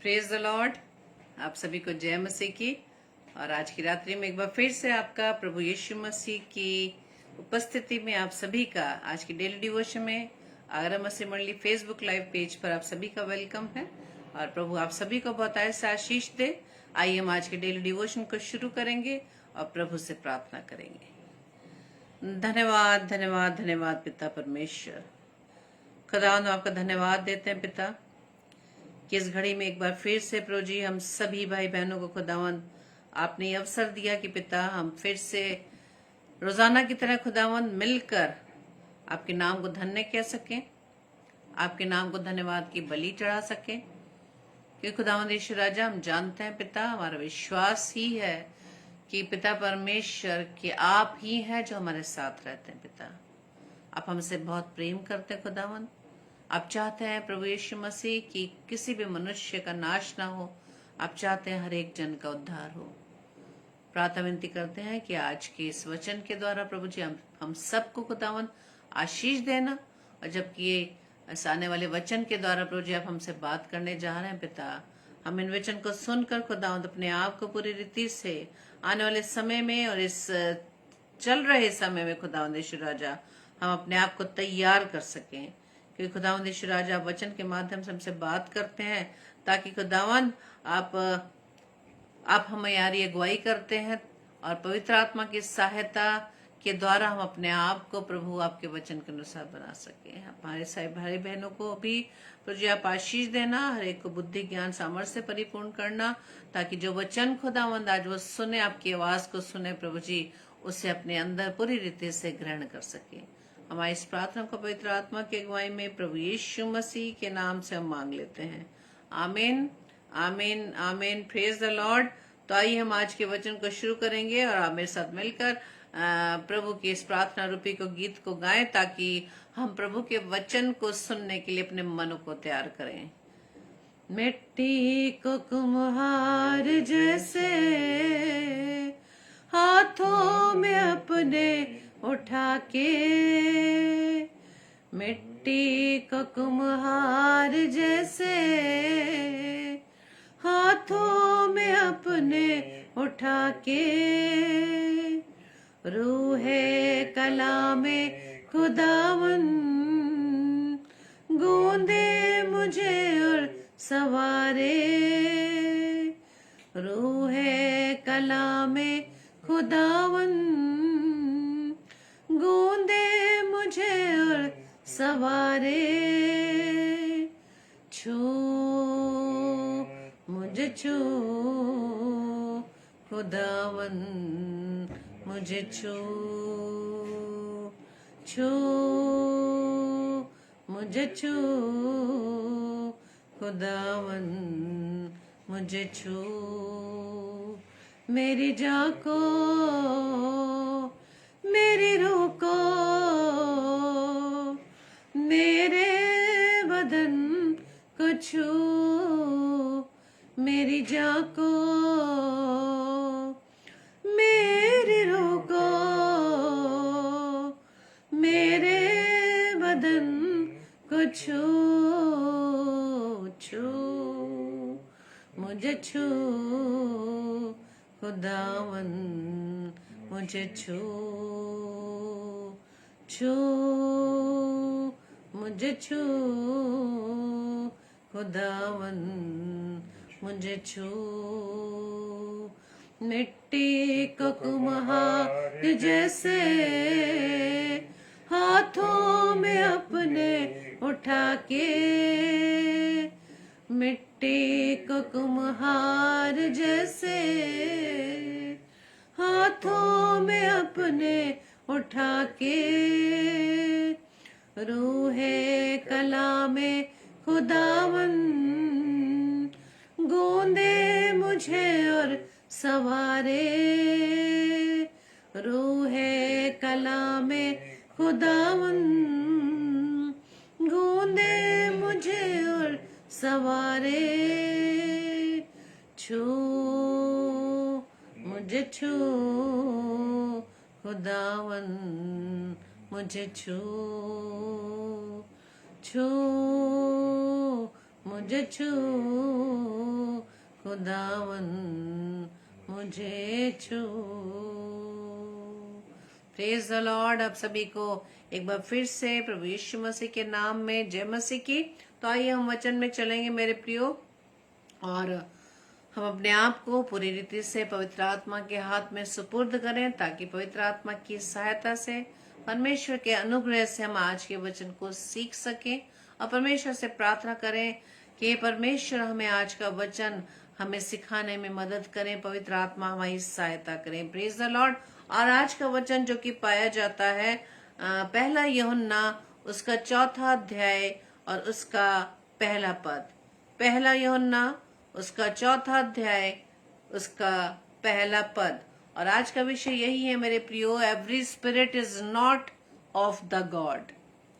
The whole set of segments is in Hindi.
Praise the Lord. आप सभी को जय मसीह की। और आज की रात्रि में एक बार फिर से आपका प्रभु यीशु मसीह की उपस्थिति में आप सभी का आज की डेली डिवोशन में आगरा मसीह मंडली फेसबुक लाइव पेज पर आप सभी का वेलकम है। और प्रभु आप सभी को बहुत ऐसा आशीष दे। आइए हम आज के डेली डिवोशन को शुरू करेंगे और प्रभु से प्रार्थना करेंगे। धन्यवाद धन्यवाद धन्यवाद पिता परमेश्वर। खुदावंद आपका धन्यवाद देते हैं पिता कि इस घड़ी में एक बार फिर से प्रभु जी हम सभी भाई बहनों को खुदावंद आपने अवसर दिया कि पिता हम फिर से रोजाना की तरह खुदावंद मिलकर आपके नाम को धन्य कह सकें, आपके नाम को धन्यवाद की बलि चढ़ा सकें। कि खुदावंद यीशु राजा हम जानते हैं पिता, हमारा विश्वास ही है कि पिता परमेश्वर कि आप ही हैं जो हमारे साथ रहते हैं। पिता आप हमसे बहुत प्रेम करते हैं खुदावंद। आप चाहते हैं प्रभु यीशु मसीह कि किसी भी मनुष्य का नाश ना हो, आप चाहते हैं हर एक जन का उद्धार हो। प्रार्थना विनती करते हैं कि आज के इस वचन के द्वारा प्रभु जी हम सबको खुदावंद आशीष देना। और जबकि ये इस आने वाले वचन के द्वारा प्रभु जी आप हमसे बात करने जा रहे हैं पिता, हम इन वचन को सुनकर खुदावंद अपने आप को पूरी रीति से आने वाले समय में और इस चल रहे समय में खुदावंद यीशु राजा हम अपने आप को तैयार कर सकें। क्योंकि खुदावंद यीशु राजा वचन के माध्यम से हमसे बात करते हैं ताकि खुदावंद आप हमें यारी अगुवाई करते हैं और पवित्र आत्मा की सहायता के द्वारा हम अपने आप को प्रभु आपके वचन के अनुसार बना सके। हमारे सारे भाई बहनों को भी प्रभु जी आप आशीष देना, हर एक को बुद्धि ज्ञान सामर्थ्य से परिपूर्ण करना, ताकि जो वचन खुदावंद आज वो सुने, आपकी आवाज को सुने प्रभु जी, उसे अपने अंदर पूरी रीति से ग्रहण कर सके। हमारी इस प्रार्थना को पवित्र आत्मा की अगुवाई में प्रभु यीशु मसीह के नाम से हम मांग लेते हैं। आमीन आमीन आमीन। Praise the Lord. तो आइए हम आज के वचन को शुरू करेंगे और आप मेरे साथ मिलकर प्रभु की इस प्रार्थना रूपी को गीत को गाएं, ताकि हम प्रभु के वचन को सुनने के लिए अपने मन को तैयार करें। मिट्टी को कुम्हार जैसे हाथों में अपने उठा के, मिट्टी को कुम्हार जैसे हाथों में अपने उठा के, रूहे कला में खुदावन गूंदे मुझे और सवारे, रूहे कला में खुदावन गूंदे मुझे और सवारे, छू मुझे छू खुदावन मुझे छू, छू मुझे छू खुदावन मुझे छू, मेरी जान को मेरी रूह को मेरे बदन को छू, मेरी जान को मेरी रूह को मेरे बदन को छू, छू मुझे छू खुदावन मुझे छू, छू मुझे छू खुदावन मुझे छू, मिट्टी को कुम्हार जैसे हाथों में अपने उठा के, मिट्टी को कुम्हार जैसे हाथों में अपने उठा के, रूहे कला में खुदावन गूंदे मुझे और सवारे, रूहे कला में खुदावन गूंदे मुझे और सवारे, छू मुझे छू खुदावन मुझे छू, छू मुझे छू खुदावन मुझे छू। Praise the Lord. आप सभी को एक बार फिर से प्रभु यीशु मसीह के नाम में जय मसीह की। तो आइए हम वचन में चलेंगे मेरे प्रियो, और हम अपने आप को पूरी रीति से पवित्र आत्मा के हाथ में सुपुर्द करें, ताकि पवित्र आत्मा की सहायता से, परमेश्वर के अनुग्रह से हम आज के वचन को सीख सकें, और परमेश्वर से प्रार्थना करें कि परमेश्वर हमें आज का वचन हमें सिखाने में मदद करें, पवित्र आत्मा हमारी सहायता करें। Praise the Lord. और आज का वचन जो कि पाया जाता है पहला यूहन्ना उसका 4 अध्याय और उसका पहला पद। पहला यूहन्ना उसका 4 अध्याय उसका पहला पद। और आज का विषय यही है मेरे प्रियो, every spirit is not of the God.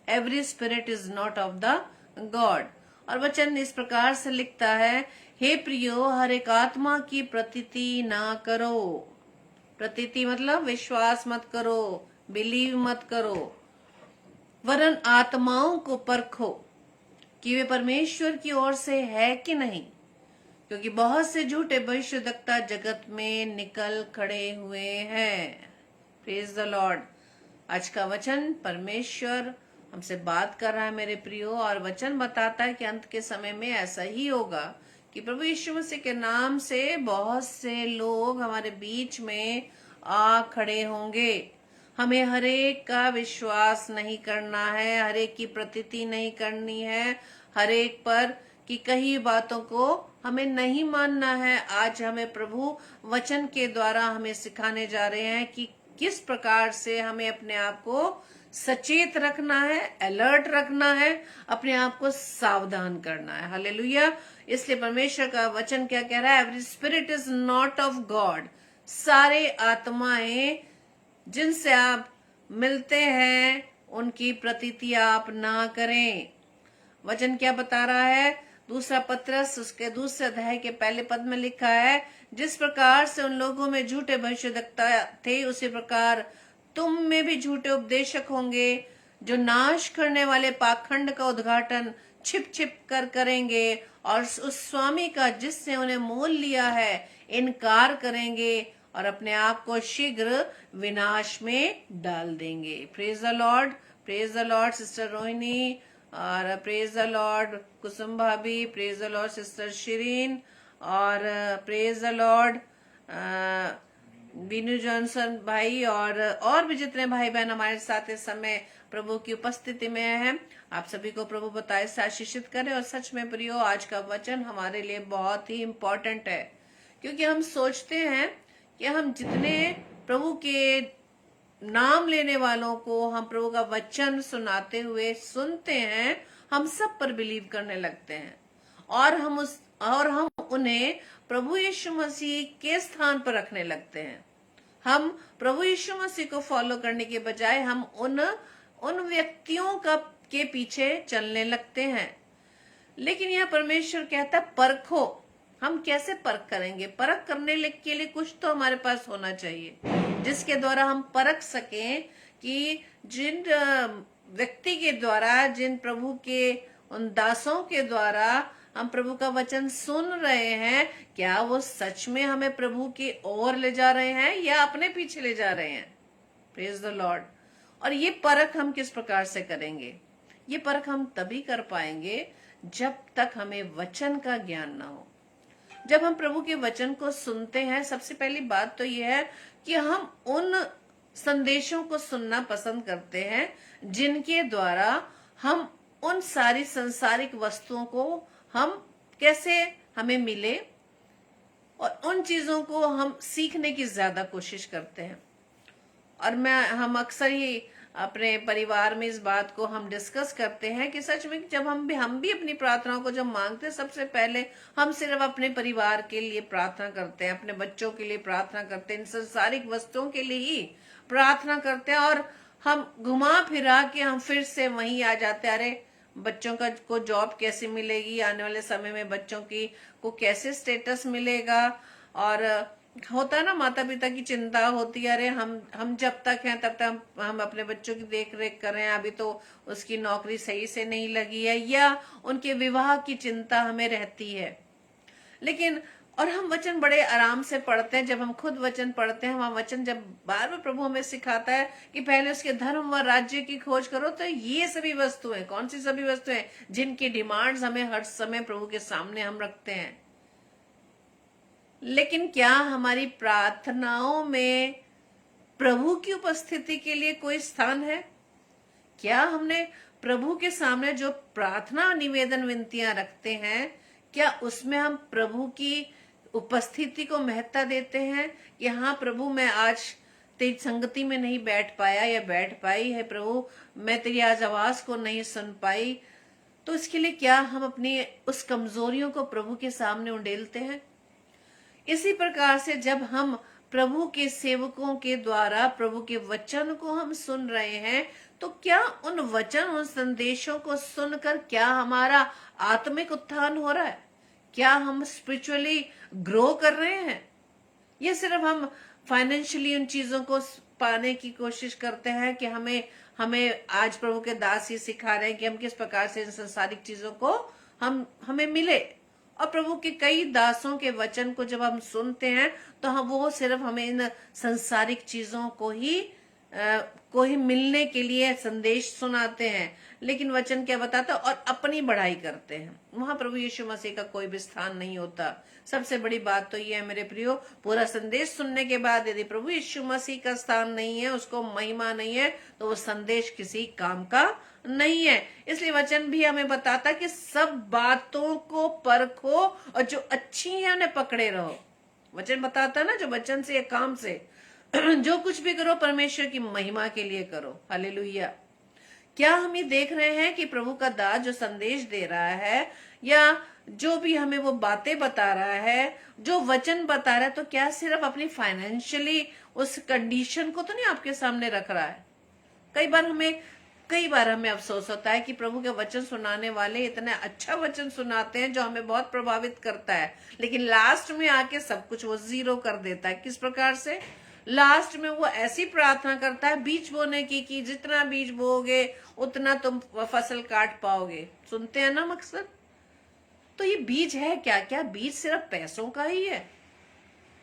Every spirit is not of the God. और वचन इस प्रकार से लिखता है, हे प्रियो, हर एक आत्मा की प्रतीति ना करो। प्रतीति मतलब विश्वास मत करो, बिलीव मत करो, वरन आत्माओं को परखो कि वे परमेश्वर की ओर से है कि नहीं, क्योंकि बहुत से झूठे भविष्यद्वक्ता जगत में निकल खड़े हुए हैं। Praise the Lord. आज का वचन परमेश्वर हमसे बात कर रहा है मेरे प्रियो, और वचन बताता है कि अंत के समय में ऐसा ही होगा कि प्रभु यीशु मसीह के नाम से बहुत से लोग हमारे बीच में आ खड़े होंगे। हमें हरेक का विश्वास नहीं करना है, हरेक की प्रतीति नहीं करनी है, हरेक पर कि कई बातों को हमें नहीं मानना है। आज हमें प्रभु वचन के द्वारा हमें सिखाने जा रहे हैं कि किस प्रकार से हमें अपने आप को सचेत रखना है, अलर्ट रखना है, अपने आप को सावधान करना है। हालेलुया। इसलिए परमेश्वर का वचन क्या कह रहा है, every spirit is not of God. सारे आत्माएं जिनसे आप मिलते हैं उनकी प्रतीति आप ना करें। वचन क्या बता रहा है, दूसरा पत्रस उसके दूसरे अध्याय के पहले पद में लिखा है, जिस प्रकार से उन लोगों में झूठे भविष्यद्वक्ता थे, उसी प्रकार तुम में भी झूठे उपदेशक होंगे, जो नाश करने वाले पाखंड का उद्घाटन छिप छिप कर करेंगे, और उस स्वामी का जिससे उन्हें मोल लिया है इनकार करेंगे, और अपने आप को शीघ्र विनाश में डाल देंगे। Praise the Lord. Praise the Lord sister Rohini, और प्रेज द लॉर्ड कुसुम भाभी, praise the Lord sister Shirin, और praise the Lord Binu Johnson भाई, और भी जितने भाई बहन हमारे साथ इस समय प्रभु की उपस्थिति में हैं, आप सभी को प्रभु बताए से आशीषित करे। और सच में प्रियो, आज का वचन हमारे लिए बहुत ही इम्पोर्टेंट है, क्योंकि हम सोचते हैं कि हम जितने प्रभु के नाम लेने वालों को हम प्रभु का वचन सुनाते हुए सुनते हैं, हम सब पर बिलीव करने लगते हैं, और हम उन्हें प्रभु यीशु मसीह के स्थान पर रखने लगते हैं। हम प्रभु यीशु मसीह को फॉलो करने के बजाय हम उन व्यक्तियों के पीछे चलने लगते हैं। लेकिन यह परमेश्वर कहता है, परखो। हम कैसे परख करेंगे? परख करने के लिए कुछ तो हमारे पास होना चाहिए, जिसके द्वारा हम परख सकें कि जिन व्यक्ति के द्वारा, जिन प्रभु के उन दासों के द्वारा हम प्रभु का वचन सुन रहे हैं, क्या वो सच में हमें प्रभु की ओर ले जा रहे हैं या अपने पीछे ले जा रहे हैं। Praise the Lord. और ये परख हम किस प्रकार से करेंगे? ये परख हम तभी कर पाएंगे जब तक हमें वचन का ज्ञान ना हो। जब हम प्रभु के वचन को सुनते हैं, सबसे पहली बात तो यह है कि हम उन संदेशों को सुनना पसंद करते हैं जिनके द्वारा हम उन सारी सांसारिक वस्तुओं को हम कैसे हमें मिले, और उन चीजों को हम सीखने की ज्यादा कोशिश करते हैं। और हम अक्सर ही अपने परिवार में इस बात को हम डिस्कस करते हैं कि सच में जब हम भी अपनी प्रार्थनाओं को जब मांगते हैं, सबसे पहले हम सिर्फ अपने परिवार के लिए प्रार्थना करते हैं, अपने बच्चों के लिए प्रार्थना करते हैं, इन संसारिक वस्तुओं के लिए ही प्रार्थना करते हैं, और हम घुमा फिरा के हम फिर से वहीं आ जाते हैं, अरे बच्चों को जॉब कैसे मिलेगी, आने वाले समय में बच्चों को कैसे स्टेटस मिलेगा। और होता है ना, माता पिता की चिंता होती है, अरे हम जब तक हैं तब तक हम अपने बच्चों की देख रेख कर रहे हैं, अभी तो उसकी नौकरी सही से नहीं लगी है, या उनके विवाह की चिंता हमें रहती है। लेकिन और हम वचन बड़े आराम से पढ़ते हैं। जब हम खुद वचन पढ़ते हैं, वहां वचन जब बार बार प्रभु हमें सिखाता है कि पहले उसके धर्म व राज्य की खोज करो, तो ये सभी वस्तुएं, कौन सी सभी वस्तुएं, जिनकी डिमांड्स हमें हर समय प्रभु के सामने हम रखते हैं। लेकिन क्या हमारी प्रार्थनाओं में प्रभु की उपस्थिति के लिए कोई स्थान है? क्या हमने प्रभु के सामने जो प्रार्थना निवेदन विनतियां रखते हैं, क्या उसमें हम प्रभु की उपस्थिति को महत्ता देते हैं कि हाँ प्रभु, मैं आज तेरी संगति में नहीं बैठ पाया या बैठ पाई है, प्रभु मैं तेरी आज आवाज को नहीं सुन पाई, तो इसके लिए क्या हम अपनी उस कमजोरियों को प्रभु के सामने उंडेलते हैं? इसी प्रकार से जब हम प्रभु के सेवकों के द्वारा प्रभु के वचन को हम सुन रहे हैं, तो क्या उन वचन, उन संदेशों को सुनकर क्या हमारा आत्मिक उत्थान हो रहा है? क्या हम स्पिरिचुअली ग्रो कर रहे हैं? या सिर्फ हम फाइनेंशियली उन चीजों को पाने की कोशिश करते हैं कि हमें आज प्रभु के दास ये सिखा रहे हैं कि हम किस प्रकार से इन संसारिक चीजों को हमें मिले। और प्रभु के कई दासों के वचन को जब हम सुनते हैं तो हम वो सिर्फ हमें इन संसारिक चीजों को ही मिलने के लिए संदेश सुनाते हैं, लेकिन वचन क्या बताता है, और अपनी बढ़ाई करते हैं। वहां प्रभु यीशु मसीह का कोई भी स्थान नहीं होता। सबसे बड़ी बात तो ये है मेरे प्रियो, पूरा संदेश सुनने के बाद यदि प्रभु यीशु मसीह का स्थान नहीं है, उसको महिमा नहीं है, तो वो संदेश किसी काम का नहीं है। इसलिए वचन भी हमें बताता कि सब बातों को परखो और जो अच्छी है उन्हें पकड़े रहो। वचन बताता है ना, जो वचन से या काम से जो कुछ भी करो परमेश्वर की महिमा के लिए करो। हालेलुया। क्या हम ये देख रहे हैं कि प्रभु का दास जो संदेश दे रहा है या जो भी हमें वो बातें बता रहा है, जो वचन बता रहा है, तो क्या सिर्फ अपनी फाइनेंशियली उस कंडीशन को तो नहीं आपके सामने रख रहा है? कई बार हमें अफसोस होता है कि प्रभु के वचन सुनाने वाले इतना अच्छा वचन सुनाते हैं जो हमें बहुत प्रभावित करता है, लेकिन लास्ट में आके सब कुछ वो जीरो कर देता है। किस प्रकार से? लास्ट में वो ऐसी प्रार्थना करता है बीज बोने की कि जितना बीज बोओगे उतना तुम फसल काट पाओगे। सुनते हैं ना मकसद? तो ये बीज है क्या? क्या बीज सिर्फ पैसों का ही है?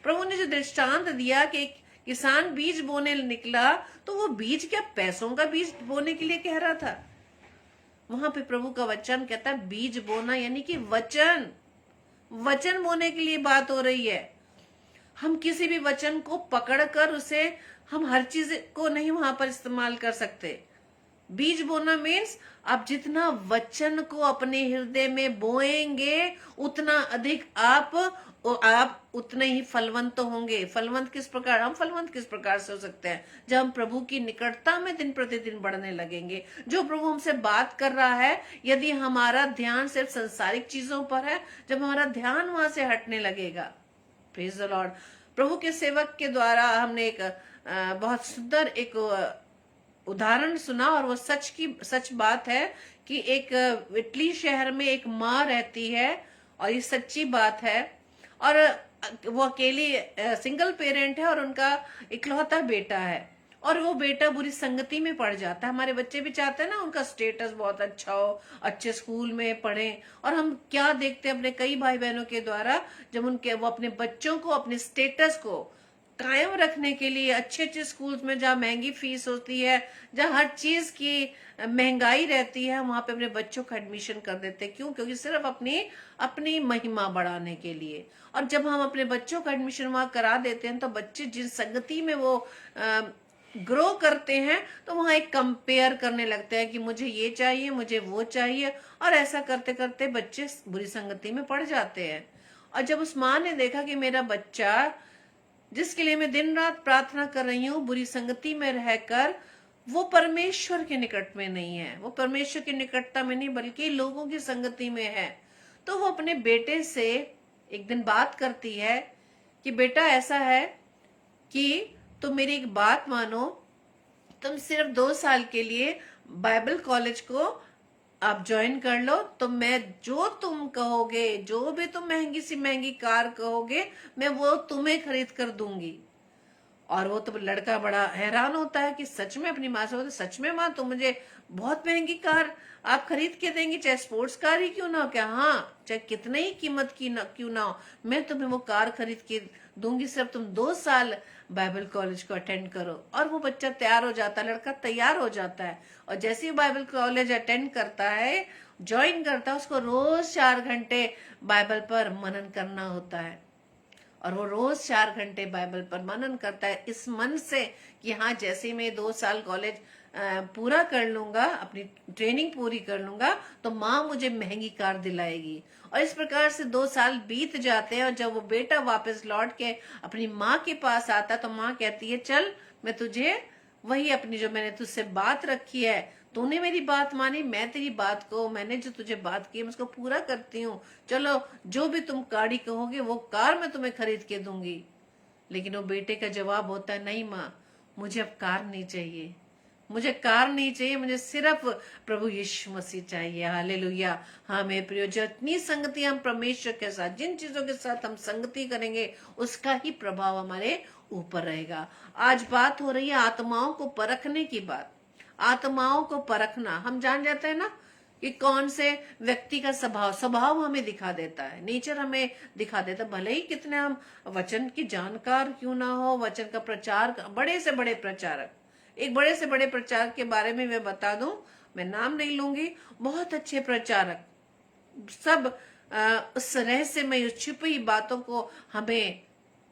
प्रभु ने जो दृष्टांत दिया कि किसान बीज बोने निकला, तो वो बीज क्या पैसों का बीज बोने के लिए कह रहा था? वहां पे प्रभु का वचन कहता है बीज बोना, यानी कि वचन बोने के लिए बात हो रही है। हम किसी भी वचन को पकड़कर उसे हम हर चीज को नहीं वहां पर इस्तेमाल कर सकते। बीज बोना मीन्स आप जितना वचन को अपने हृदय में बोएंगे उतना अधिक आप उतने ही फलवंत होंगे। फलवंत किस प्रकार? हम फलवंत किस प्रकार से हो सकते हैं? जब हम प्रभु की निकटता में दिन प्रतिदिन बढ़ने लगेंगे। जो प्रभु हमसे बात कर रहा है, यदि हमारा ध्यान सिर्फ संसारिक चीजों पर है, जब हमारा ध्यान वहां से हटने लगेगा, प्रेज द लॉर्ड। प्रभु के सेवक के द्वारा हमने एक बहुत सुंदर एक उदाहरण सुना, और वो सच बात है कि एक इटली शहर में एक माँ रहती है, और ये सच्ची बात है। और वो अकेली सिंगल पेरेंट है और उनका इकलौता बेटा है, और वो बेटा बुरी संगति में पड़ जाता है। हमारे बच्चे भी चाहते हैं ना उनका स्टेटस बहुत अच्छा हो, अच्छे स्कूल में पढ़े। और हम क्या देखते हैं अपने कई भाई बहनों के द्वारा, जब वो अपने बच्चों को अपने स्टेटस को कायम रखने के लिए अच्छे स्कूल्स में जहाँ महंगी फीस होती है, जहाँ हर चीज की महंगाई रहती है, वहां पे अपने बच्चों का एडमिशन कर देते हैं। क्यों? क्योंकि सिर्फ अपनी महिमा बढ़ाने के लिए। और जब हम अपने बच्चों का एडमिशन वहां करा देते हैं, तो बच्चे जिस संगति में वो ग्रो करते हैं, तो वहां एक कंपेयर करने लगते हैं कि मुझे ये चाहिए, मुझे वो चाहिए, और ऐसा करते करते बच्चे बुरी संगति में पड़ जाते हैं। और जब उस माँ ने देखा कि मेरा बच्चा, जिसके लिए मैं दिन रात प्रार्थना कर रही हूँ, बुरी संगति में रहकर वो परमेश्वर के निकट में नहीं है, वो परमेश्वर की निकटता में नहीं बल्कि लोगों की संगति में है, तो वो अपने बेटे से एक दिन बात करती है कि बेटा ऐसा है कि तुम मेरी एक बात मानो, तुम सिर्फ 2 साल के लिए बाइबल कॉलेज को आप ज्वाइन कर लो, तो मैं जो तुम कहोगे, जो भी तुम महंगी सी महंगी कार कहोगे, मैं वो तुम्हें खरीद कर दूंगी। और वो तो लड़का बड़ा हैरान होता है कि सच में अपनी माँ से बोलते, सच में माँ तुम मुझे बहुत महंगी कार आप खरीद के देंगी, चाहे स्पोर्ट्स कार ही क्यों ना हो। क्या? हाँ, चाहे कितने ही कीमत की ना क्यों ना हो, मैं तुम्हें वो कार खरीद के दूंगी, सिर्फ तुम 2 साल बाइबल कॉलेज को अटेंड करो। और वो बच्चा तैयार हो जाता है, लड़का तैयार हो जाता है, और जैसे ही बाइबल कॉलेज अटेंड करता है, ज्वाइन करता है, उसको रोज 4 घंटे बाइबल पर मनन करना होता है। और वो रोज 4 घंटे बाइबल पर मनन करता है इस मन से कि हाँ, जैसे ही मैं 2 साल कॉलेज पूरा कर लूंगा, अपनी ट्रेनिंग पूरी कर लूंगा, तो माँ मुझे महंगी कार दिलाएगी। और इस प्रकार से 2 साल बीत जाते हैं, और जब वो बेटा वापस लौट के अपनी माँ के पास आता है, तो माँ कहती है, चल मैं तुझे वही अपनी जो मैंने तुझसे बात रखी है, तूने मेरी बात मानी, मैं तेरी बात को, मैंने जो तुझे बात की मैं उसको पूरा करती हूँ, चलो जो भी तुम गाड़ी कहोगे वो कार मैं तुम्हें खरीद के दूंगी। लेकिन वो बेटे का जवाब होता है, नहीं माँ, मुझे अब कार नहीं चाहिए, मुझे कार नहीं चाहिए, मुझे सिर्फ प्रभु यीशु मसीह चाहिए। हालेलुया। हाँ मेरे प्रियो, जितनी संगति हम परमेश्वर के साथ, जिन चीजों के साथ हम संगति करेंगे, उसका ही प्रभाव हमारे ऊपर रहेगा। आज बात हो रही है आत्माओं को परखने की बात। आत्माओं को परखना, हम जान जाते हैं ना कि कौन से व्यक्ति का स्वभाव हमें दिखा देता है, नेचर हमें दिखा देता है। भले ही कितने हम वचन की जानकार क्यों ना हो, वचन का प्रचार, बड़े से बड़े प्रचारक, एक बड़े से बड़े प्रचारक के बारे में मैं बता दूं, मैं नाम नहीं लूंगी, बहुत अच्छे प्रचारक, सब उस रहस्यमय, उस छिपी बातों को हमें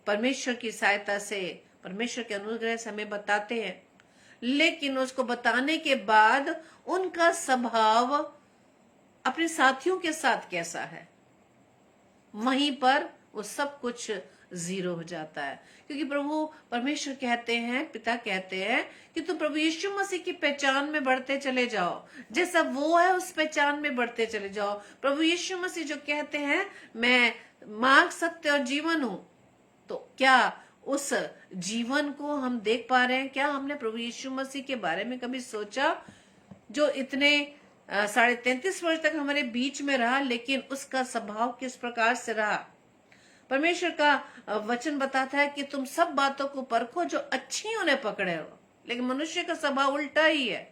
परमेश्वर की सहायता से, परमेश्वर के अनुग्रह से हमें बताते हैं। लेकिन उसको बताने के बाद उनका स्वभाव अपने साथियों के साथ कैसा है, वहीं पर वो सब कुछ जीरो हो जाता है। क्योंकि प्रभु परमेश्वर कहते हैं, पिता कहते हैं कि तुम प्रभु यीशु मसीह की पहचान में बढ़ते चले जाओ, जैसा वो है उस पहचान में बढ़ते चले जाओ। प्रभु यीशु मसीह जो कहते हैं, मैं मार्ग, सत्य और जीवन हूं, तो क्या उस जीवन को हम देख पा रहे हैं? क्या हमने प्रभु यीशु मसीह के बारे में कभी सोचा, जो इतने 33.5 वर्ष तक हमारे बीच में रहा, लेकिन उसका स्वभाव किस प्रकार से रहा? परमेश्वर का वचन बताता है कि तुम सब बातों को परखो जो अच्छी उन्हें पकड़े हो। लेकिन मनुष्य का स्वभाव उल्टा ही है,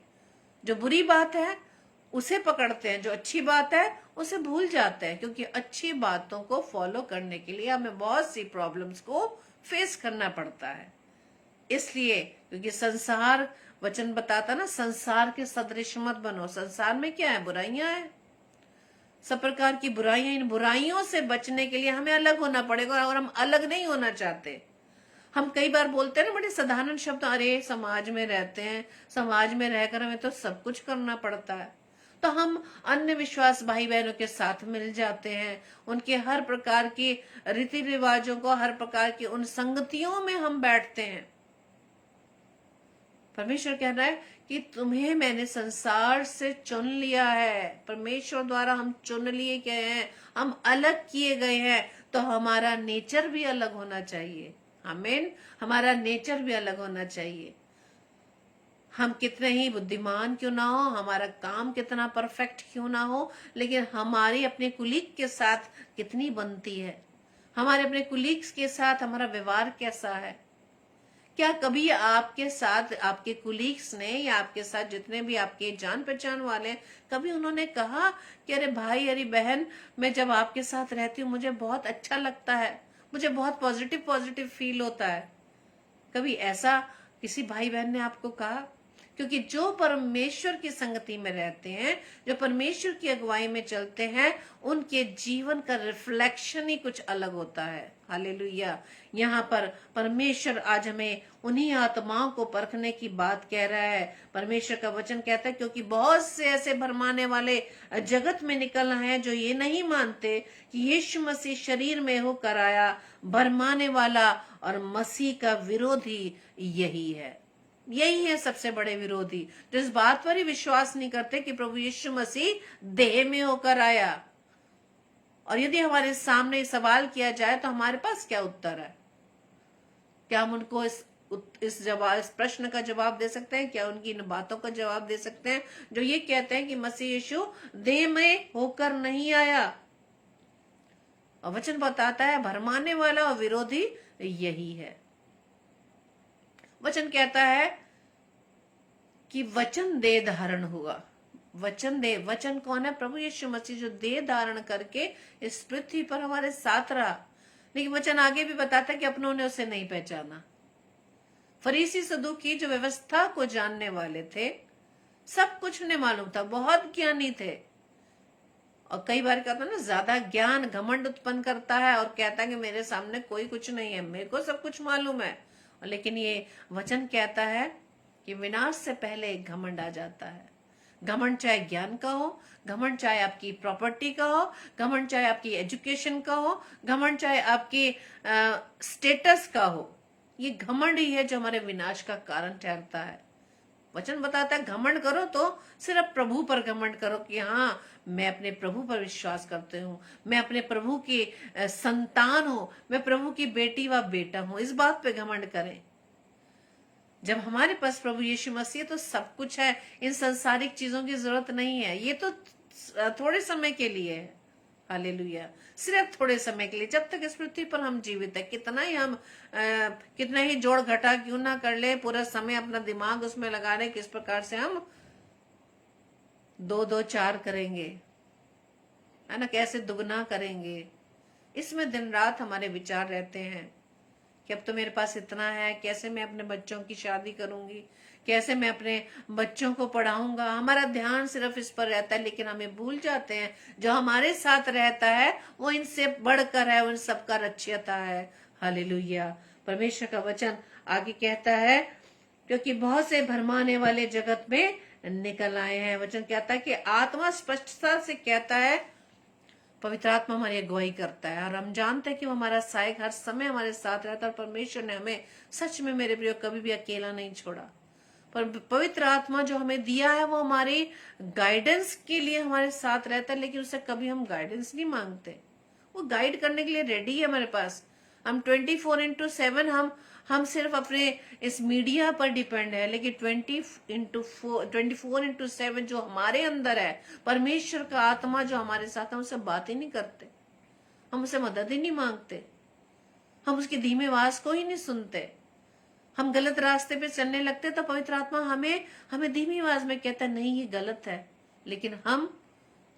जो बुरी बात है उसे पकड़ते हैं, जो अच्छी बात है उसे भूल जाते हैं। क्योंकि अच्छी बातों को फॉलो करने के लिए हमें बहुत सी प्रॉब्लम्स को फेस करना पड़ता है। इसलिए क्योंकि संसार, वचन बताता ना, संसार के सदृश मत बनो। संसार में क्या है? बुराइयां हैं, सब प्रकार की बुराइयां। इन बुराइयों से बचने के लिए हमें अलग होना पड़ेगा, और हम अलग नहीं होना चाहते। हम कई बार बोलते हैं ना बड़े साधारण शब्द, अरे समाज में रहते हैं, समाज में रहकर हमें तो सब कुछ करना पड़ता है। तो हम अन्य विश्वास भाई बहनों के साथ मिल जाते हैं, उनके हर प्रकार की रीति रिवाजों को, हर प्रकार की उन संगतियों में हम बैठते हैं। परमेश्वर कह रहा है कि तुम्हें मैंने संसार से चुन लिया है। परमेश्वर द्वारा हम चुन लिए गए हैं, हम अलग किए गए हैं, तो हमारा नेचर भी अलग होना चाहिए। आमीन। हमारा नेचर भी अलग होना चाहिए। हम कितने ही बुद्धिमान क्यों ना हो, हमारा काम कितना परफेक्ट क्यों ना हो, लेकिन हमारी अपने कुलीग के साथ कितनी बनती है, हमारे अपने कुलीग्स के साथ हमारा व्यवहार कैसा है। क्या कभी आपके साथ आपके कुलीग्स ने, या आपके साथ जितने भी आपके जान पहचान वाले, कभी उन्होंने कहा कि अरे भाई, अरे बहन, मैं जब आपके साथ रहती हूँ मुझे बहुत अच्छा लगता है, मुझे बहुत पॉजिटिव पॉजिटिव फील होता है? कभी ऐसा किसी भाई बहन ने आपको कहा? क्योंकि जो परमेश्वर की संगति में रहते हैं, जो परमेश्वर की अगुवाई में चलते हैं, उनके जीवन का रिफ्लेक्शन ही कुछ अलग होता है। हालेलुया। यहाँ पर परमेश्वर आज हमें उन्हीं आत्माओं को परखने की बात कह रहा है। परमेश्वर का वचन कहता है, क्योंकि बहुत से ऐसे भरमाने वाले जगत में निकल रहे हैं जो ये नहीं मानते कि यीशु मसीह शरीर में होकर आया। भरमाने वाला और मसीह का विरोधी यही है, यही है सबसे बड़े विरोधी, जो इस बात पर ही विश्वास नहीं करते कि प्रभु यीशु मसीह देह में होकर आया। और यदि हमारे सामने सवाल किया जाए तो हमारे पास क्या उत्तर है? क्या हम उनको इस प्रश्न का जवाब दे सकते हैं? क्या उनकी इन बातों का जवाब दे सकते हैं जो ये कहते हैं कि मसीह यीशु देह में होकर नहीं आया? और वचन बताता है भरमाने वाला और विरोधी यही है। वचन कहता है कि वचन देह धारण हुआ। वचन दे, वचन कौन है? प्रभु यीशु मसीह, जो देह धारण करके इस पृथ्वी पर हमारे साथ रहा। लेकिन वचन आगे भी बताता है कि अपनों ने उसे नहीं पहचाना। फरीसी सदूकी जो व्यवस्था को जानने वाले थे, सब कुछ उन्हें मालूम था, बहुत ज्ञानी थे। और कई बार क्या होता है ना, ज्यादा ज्ञान घमंड उत्पन्न करता है और कहता है कि मेरे सामने कोई कुछ नहीं है, मेरे को सब कुछ मालूम है। लेकिन ये वचन कहता है कि विनाश से एक घमंड आ जाता है। घमंड चाहे ज्ञान का हो, घमंड चाहे आपकी प्रॉपर्टी का हो, घमंड चाहे आपकी एजुकेशन का हो, घमंड चाहे आपकी स्टेटस का हो, ये घमंड ही है जो हमारे विनाश का कारण ठहरता है। वचन बताता है घमंड करो तो सिर्फ प्रभु पर घमंड करो कि हाँ, मैं अपने प्रभु पर विश्वास करते हूँ, मैं अपने प्रभु की संतान हूँ, मैं प्रभु की बेटी व बेटा हूँ, इस बात पे घमंड करें। जब हमारे पास प्रभु यीशु मसीह तो सब कुछ है, इन संसारिक चीजों की जरूरत नहीं है। ये तो थोड़े समय के लिए है, हालेलुया, सिर्फ थोड़े समय के लिए, जब तक इस पृथ्वी पर हम जीवित है। कितना ही जोड़ घटा क्यों ना कर ले, पूरा समय अपना दिमाग उसमें लगा रहे किस प्रकार से हम 2 2 4 करेंगे, है ना, कैसे दुगना करेंगे। इसमें दिन रात हमारे विचार रहते हैं कि अब तो मेरे पास इतना है, कैसे मैं अपने बच्चों की शादी करूंगी, कैसे मैं अपने बच्चों को पढ़ाऊंगा। हमारा ध्यान सिर्फ इस पर रहता है, लेकिन हमें भूल जाते हैं जो हमारे साथ रहता है वो इनसे बढ़कर है, उन सबका रक्षयता है। हालेलुया। परमेश्वर का वचन आगे कहता है, क्योंकि बहुत से भरमाने वाले जगत में निकल आए हैं। वचन कहता है कि आत्मा स्पष्टता से कहता है, पवित्र आत्मा हमारी अगुवाई करता है और हम जानते हैं कि वो हमारा सहायक हर समय हमारे साथ रहता है। और परमेश्वर ने हमें सच में, मेरे प्रिय, कभी भी अकेला नहीं छोड़ा। पर पवित्र आत्मा जो हमें दिया है वो हमारी गाइडेंस के लिए हमारे साथ रहता है, लेकिन उससे कभी हम गाइडेंस नहीं मांगते। वो गाइड करने के लिए रेडी है हमारे पास। हम 24/7 हम सिर्फ अपने इस मीडिया पर डिपेंड है, लेकिन 24/7 जो हमारे अंदर है, परमेश्वर का आत्मा जो हमारे साथ है, उससे बात ही नहीं करते, हम उससे मदद ही नहीं मांगते, हम उसकी धीमे आवाज को ही नहीं सुनते। हम गलत रास्ते पे चलने लगते तो पवित्र आत्मा हमें धीमी आवाज में कहता है नहीं, ये गलत है। लेकिन हम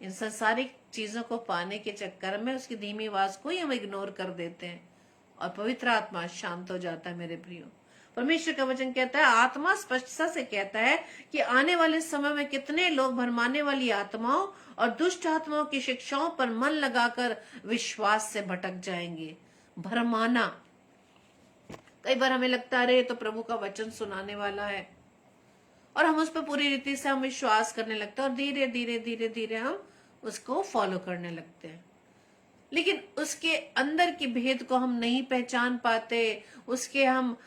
इन संसारिक चीजों को पाने के चक्कर में उसकी धीमी आवाज को ही हम इग्नोर कर देते हैं और पवित्र आत्मा शांत हो जाता है। मेरे प्रियो, परमेश्वर का वचन कहता है, आत्मा स्पष्टता से कहता है कि आने वाले समय में कितने लोग भरमाने वाली आत्माओं और दुष्ट आत्माओं की शिक्षाओं पर मन लगाकर विश्वास से भटक जाएंगे। भरमाना, कई बार हमें लगता है अरे तो प्रभु का वचन सुनाने वाला है, और हम उस पर पूरी रीति से हम विश्वास करने लगते हैं और धीरे धीरे धीरे धीरे हम उसको फॉलो करने लगते हैं। लेकिन उसके अंदर की भेद को हम नहीं पहचान पाते, उसके हम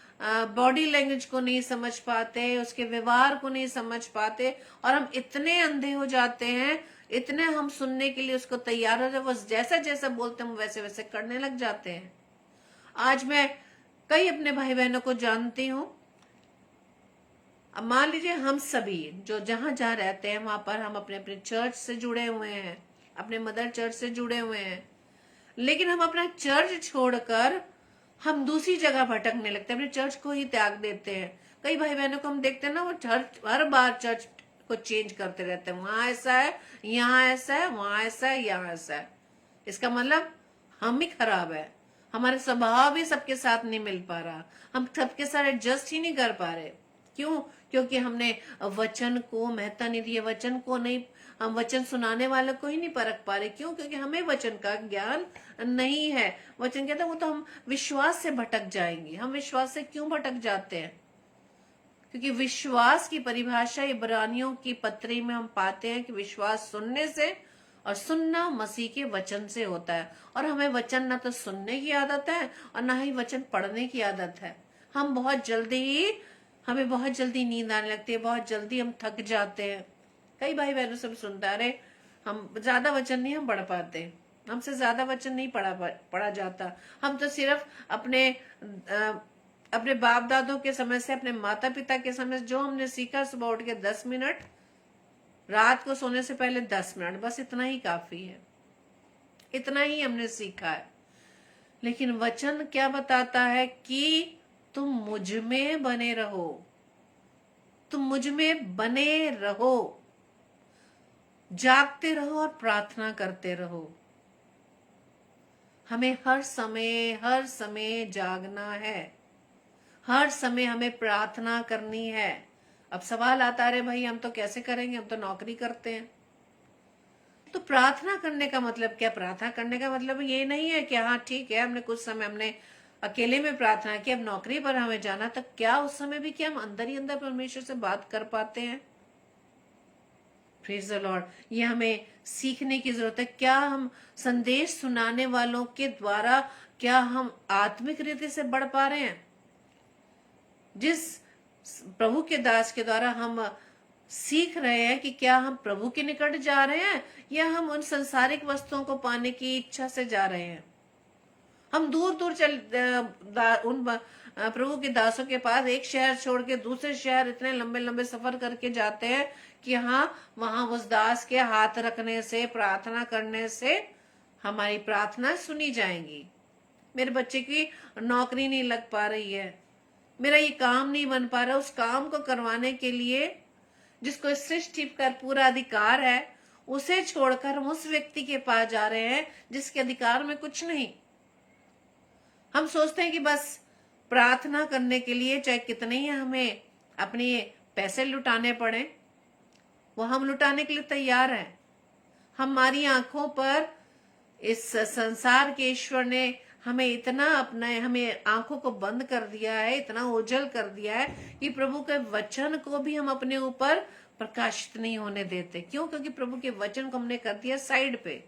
बॉडी लैंग्वेज को नहीं समझ पाते, उसके व्यवहार को नहीं समझ पाते, और हम इतने अंधे हो जाते हैं, इतने हम सुनने के लिए उसको तैयार हो जाते, बस जैसा जैसा बोलते हम वैसे वैसे करने लग जाते हैं। आज मैं कई अपने भाई बहनों को जानती हूँ। अब मान लीजिए हम सभी जो जहां जहां रहते हैं वहां पर हम अपने अपने चर्च से जुड़े हुए हैं, अपने मदर चर्च से जुड़े हुए हैं, लेकिन हम अपना चर्च छोड़कर हम दूसरी जगह भटकने लगते हैं, अपने चर्च को ही त्याग देते हैं। कई भाई बहनों को हम देखते हैं ना, वो चर्च हर बार चर्च को चेंज करते रहते हैं, वहां ऐसा है, यहाँ ऐसा है, वहां ऐसा है, यहाँ ऐसा है। इसका मतलब हम ही खराब है, हमारे स्वभाव भी सबके साथ नहीं मिल पा रहा, हम सबके साथ एडजस्ट ही नहीं कर पा रहे। क्यों? क्योंकि हमने वचन को महत्ता नहीं दी, वचन को नहीं, हम वचन सुनाने वाले को ही नहीं परख पा रहे। क्यों? क्योंकि हमें वचन का ज्ञान नहीं है। वचन कहता है वो तो हम विश्वास से भटक जाएंगे। हम विश्वास से क्यों भटक जाते हैं? क्योंकि विश्वास की परिभाषा इब्रानियों की पत्री में हम पाते हैं कि विश्वास सुनने से और सुनना मसीह के वचन से होता है। और हमें वचन ना तो सुनने की आदत है और ना ही वचन पढ़ने की आदत है। हमें बहुत जल्दी नींद आने लगती है, बहुत जल्दी हम थक जाते हैं। कई भाई बहनों से सुनता है, अरे हम ज्यादा वचन नहीं हम पढ़ पाते, हमसे ज्यादा वचन नहीं पढ़ा जाता। हम तो सिर्फ अपने बाप दादों के समय से, अपने माता पिता के समय से जो हमने सीखा, सुबह उठ के 10 मिनट, रात को सोने से पहले 10 मिनट, बस इतना ही काफी है, इतना ही हमने सीखा है। लेकिन वचन क्या बताता है कि तुम मुझ में बने रहो, तुम मुझ में बने रहो, जागते रहो और प्रार्थना करते रहो। हमें हर समय जागना है, हर समय हमें प्रार्थना करनी है। अब सवाल आता है, भाई हम तो कैसे करेंगे, हम तो नौकरी करते हैं। तो प्रार्थना करने का मतलब क्या? प्रार्थना करने का मतलब ये नहीं है कि हाँ ठीक है, हमने कुछ समय हमने अकेले में प्रार्थना की, अब नौकरी पर हमें जाना, तक क्या उस समय भी क्या हम अंदर ही अंदर परमेश्वर से बात कर पाते हैं? Praise the Lord. ये हमें सीखने की जरूरत है। क्या हम संदेश सुनाने वालों के द्वारा क्या हम आत्मिक रीति से बढ़ पा रहे हैं? जिस प्रभु के दास के द्वारा हम सीख रहे हैं कि क्या हम प्रभु के निकट जा रहे हैं या हम उन संसारिक वस्तुओं को पाने की इच्छा से जा रहे हैं। हम दूर दूर उन प्रभु के दासों के पास एक शहर छोड़ के दूसरे शहर इतने लंबे लंबे सफर करके जाते हैं कि हाँ वहां उस दास के हाथ रखने से, प्रार्थना करने से हमारी प्रार्थना सुनी जाएंगी। मेरे बच्चे की नौकरी नहीं लग पा रही है, मेरा ये काम नहीं बन पा रहा, उस काम को करवाने के लिए जिसको इस सृष्टि पर पूरा अधिकार है, उसे छोड़कर हम उस व्यक्ति के पास जा रहे हैं जिसके अधिकार में कुछ नहीं। हम सोचते हैं कि बस प्रार्थना करने के लिए चाहे कितने ही हमें अपने पैसे लुटाने पड़े, वो हम लुटाने के लिए तैयार हैं। हमारी आंखों पर इस संसार के ईश्वर ने हमें इतना हमें आंखों को बंद कर दिया है, इतना ओझल कर दिया है कि प्रभु के वचन को भी हम अपने ऊपर प्रकाशित नहीं होने देते। क्यों? क्योंकि प्रभु के वचन को हमने कर दिया साइड पे।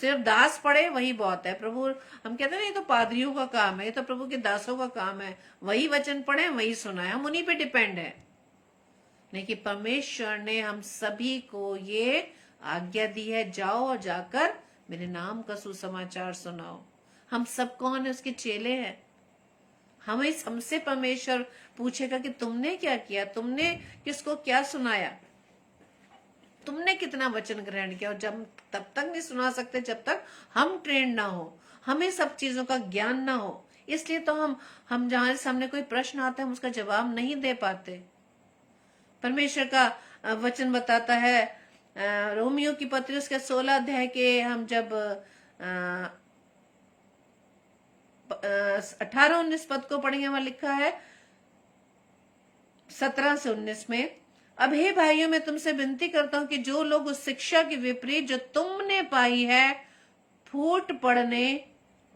सिर्फ दास पढ़े वही बहुत है। प्रभु, हम कहते हैं ना ये तो पादरियों का काम है, ये तो प्रभु के दासों का काम है, वही वचन पढ़े वही सुनाए, हम उन्हीं पे डिपेंड है। लेकिन परमेश्वर ने हम सभी को ये आज्ञा दी है, जाओ और जाकर मेरे नाम का सुसमाचार सुनाओ। हम सब कौन है? उसके चेले हैं। हमसे परमेश्वर पूछेगा कि तुमने क्या किया, तुमने किसको क्या सुनाया, तुमने कितना वचन ग्रहण किया। और जब तब तक नहीं सुना सकते जब तक हम ट्रेन ना हो, हमें सब चीजों का ज्ञान ना हो। इसलिए तो हम जहां सामने कोई प्रश्न आता है हम उसका जवाब नहीं दे पाते। परमेश्वर का वचन बताता है, रोमियो की पत्री उसके 16 अध्याय के हम जब 18-19 पद को पढ़ेंगे, वहां लिखा है 17 से 19 में, अब हे भाइयों मैं तुमसे विनती करता हूं कि जो लोग उस शिक्षा के विपरीत जो तुमने पाई है फूट पड़ने,